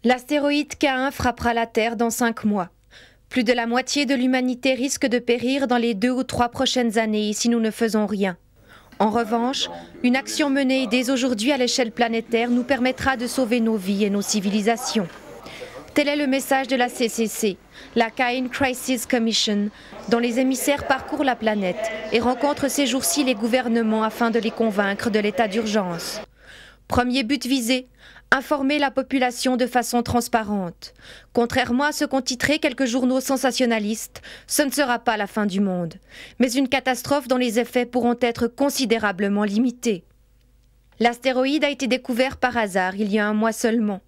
L'astéroïde K1 frappera la Terre dans 5 mois. Plus de la moitié de l'humanité risque de périr dans les 2 ou 3 prochaines années si nous ne faisons rien. En revanche, une action menée dès aujourd'hui à l'échelle planétaire nous permettra de sauver nos vies et nos civilisations. Tel est le message de la CCC, la K1 Crisis Commission, dont les émissaires parcourent la planète et rencontrent ces jours-ci les gouvernements afin de les convaincre de l'état d'urgence. Premier but visé, informer la population de façon transparente. Contrairement à ce qu'ont titré quelques journaux sensationnalistes, ce ne sera pas la fin du monde, mais une catastrophe dont les effets pourront être considérablement limités. L'astéroïde a été découvert par hasard il y a 1 mois seulement.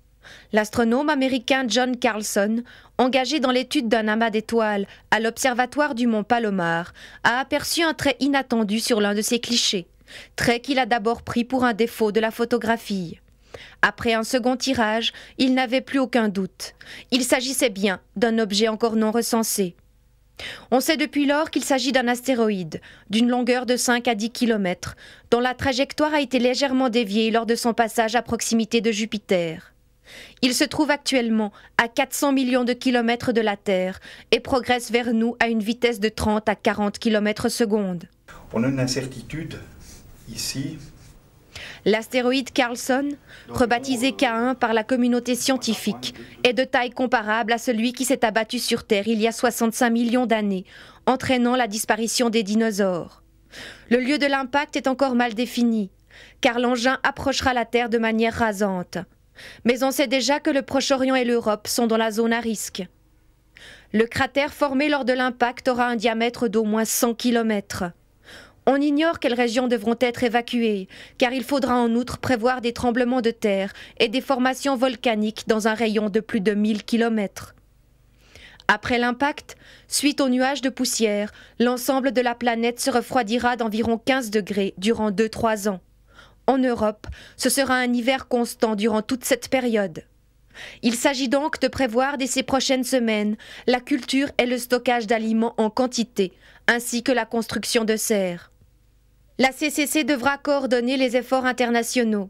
L'astronome américain John Carlson, engagé dans l'étude d'un amas d'étoiles à l'observatoire du mont Palomar, a aperçu un trait inattendu sur l'un de ses clichés, trait qu'il a d'abord pris pour un défaut de la photographie. Après un second tirage, il n'avait plus aucun doute. Il s'agissait bien d'un objet encore non recensé. On sait depuis lors qu'il s'agit d'un astéroïde, d'une longueur de 5 à 10 km, dont la trajectoire a été légèrement déviée lors de son passage à proximité de Jupiter. Il se trouve actuellement à 400 millions de kilomètres de la Terre et progresse vers nous à une vitesse de 30 à 40 km/s. On a une incertitude ici. L'astéroïde Carlson, rebaptisé K1 par la communauté scientifique, est de taille comparable à celui qui s'est abattu sur Terre il y a 65 millions d'années, entraînant la disparition des dinosaures. Le lieu de l'impact est encore mal défini, car l'engin approchera la Terre de manière rasante. Mais on sait déjà que le Proche-Orient et l'Europe sont dans la zone à risque. Le cratère formé lors de l'impact aura un diamètre d'au moins 100 km. On ignore quelles régions devront être évacuées, car il faudra en outre prévoir des tremblements de terre et des formations volcaniques dans un rayon de plus de 1000 km. Après l'impact, suite aux nuages de poussière, l'ensemble de la planète se refroidira d'environ 15 degrés durant 2-3 ans. En Europe, ce sera un hiver constant durant toute cette période. Il s'agit donc de prévoir dès ces prochaines semaines la culture et le stockage d'aliments en quantité, ainsi que la construction de serres. La CCC devra coordonner les efforts internationaux.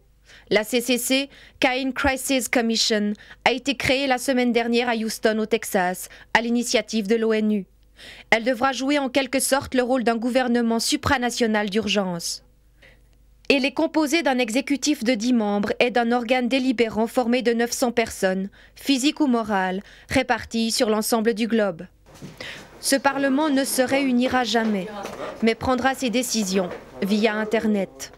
La CCC, K1 Crisis Commission, a été créée la semaine dernière à Houston, au Texas, à l'initiative de l'ONU. Elle devra jouer en quelque sorte le rôle d'un gouvernement supranational d'urgence. Elle est composée d'un exécutif de 10 membres et d'un organe délibérant formé de 900 personnes, physiques ou morales, réparties sur l'ensemble du globe. Ce Parlement ne se réunira jamais, mais prendra ses décisions via Internet.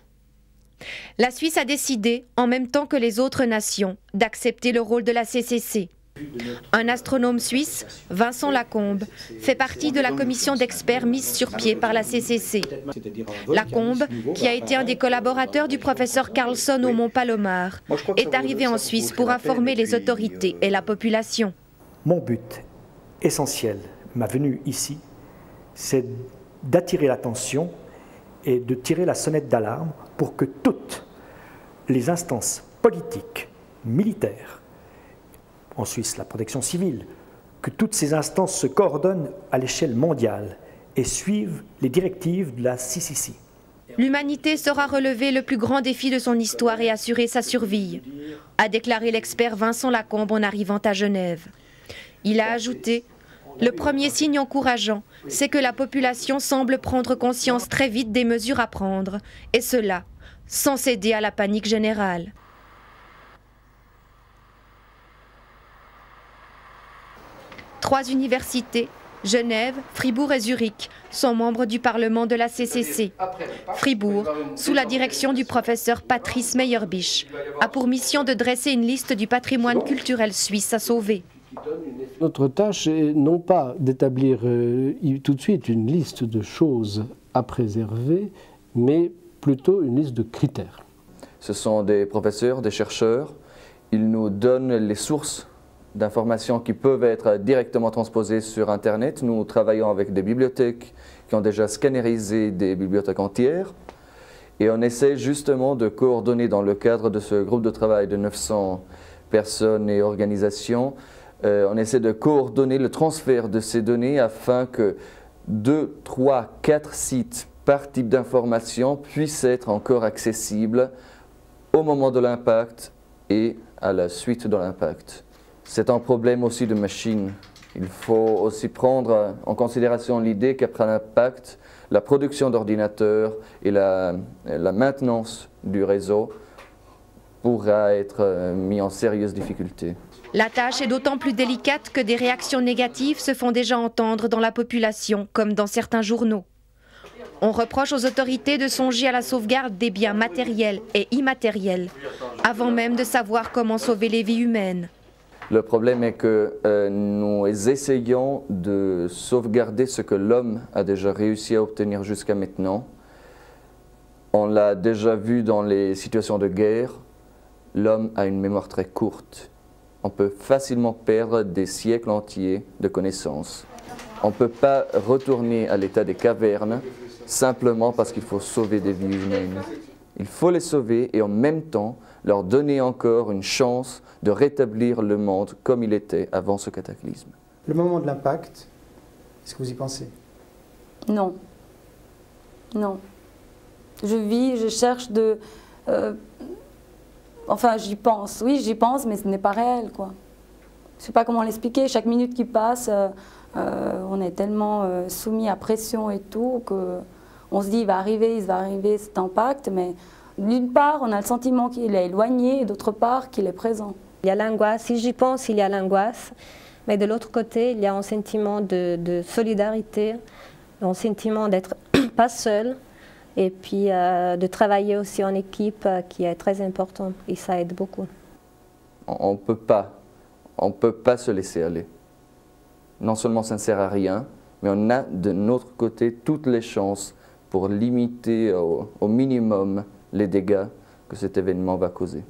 La Suisse a décidé, en même temps que les autres nations, d'accepter le rôle de la CCC. Un astronome suisse, Vincent Lacombe, fait partie de la commission d'experts mise sur pied par la CCC. Lacombe, qui a été un des collaborateurs du professeur Carlson au mont Palomar, est arrivé en Suisse pour informer les autorités et la population. Mon but essentiel, ma venue ici, c'est d'attirer l'attention et de tirer la sonnette d'alarme pour que toutes les instances politiques, militaires, en Suisse la protection civile, que toutes ces instances se coordonnent à l'échelle mondiale et suivent les directives de la CCC. L'humanité saura relever le plus grand défi de son histoire et assurer sa survie, a déclaré l'expert Vincent Lacombe en arrivant à Genève. Il a ajouté: le premier signe encourageant, c'est que la population semble prendre conscience très vite des mesures à prendre, et cela sans céder à la panique générale. Trois universités, Genève, Fribourg et Zurich, sont membres du Parlement de la CCC. Fribourg, sous la direction du professeur Patrice Meyerbisch, a pour mission de dresser une liste du patrimoine culturel suisse à sauver. Notre tâche est non pas d'établir tout de suite une liste de choses à préserver, mais plutôt une liste de critères. Ce sont des professeurs, des chercheurs. Ils nous donnent les sources d'informations qui peuvent être directement transposées sur Internet. Nous travaillons avec des bibliothèques qui ont déjà scannérisé des bibliothèques entières. Et on essaie justement de coordonner dans le cadre de ce groupe de travail de 900 personnes et organisations. On essaie de coordonner le transfert de ces données afin que 2, 3, 4 sites par type d'information puissent être encore accessibles au moment de l'impact et à la suite de l'impact. C'est un problème aussi de machine. Il faut aussi prendre en considération l'idée qu'après l'impact, la production d'ordinateurs et la maintenance du réseau pourra être mis en sérieuse difficulté. La tâche est d'autant plus délicate que des réactions négatives se font déjà entendre dans la population, comme dans certains journaux. On reproche aux autorités de songer à la sauvegarde des biens matériels et immatériels, avant même de savoir comment sauver les vies humaines. Le problème est que nous essayons de sauvegarder ce que l'homme a déjà réussi à obtenir jusqu'à maintenant. On l'a déjà vu dans les situations de guerre, l'homme a une mémoire très courte. On peut facilement perdre des siècles entiers de connaissances. On ne peut pas retourner à l'état des cavernes simplement parce qu'il faut sauver des vies humaines. Il faut les sauver et en même temps leur donner encore une chance de rétablir le monde comme il était avant ce cataclysme. Le moment de l'impact, est-ce que vous y pensez? Non. Non. Je vis, je cherche de... enfin, j'y pense. Oui, j'y pense, mais ce n'est pas réel, quoi. Je ne sais pas comment l'expliquer. Chaque minute qui passe, on est tellement soumis à pression et tout qu'on se dit il va arriver cet impact, mais d'une part, on a le sentiment qu'il est éloigné et d'autre part, qu'il est présent. Il y a l'angoisse. Si j'y pense, il y a l'angoisse. Mais de l'autre côté, il y a un sentiment de solidarité, un sentiment d'être pas seul. Et puis de travailler aussi en équipe qui est très important et ça aide beaucoup. On peut pas se laisser aller. Non seulement ça ne sert à rien, mais on a de notre côté toutes les chances pour limiter au minimum les dégâts que cet événement va causer.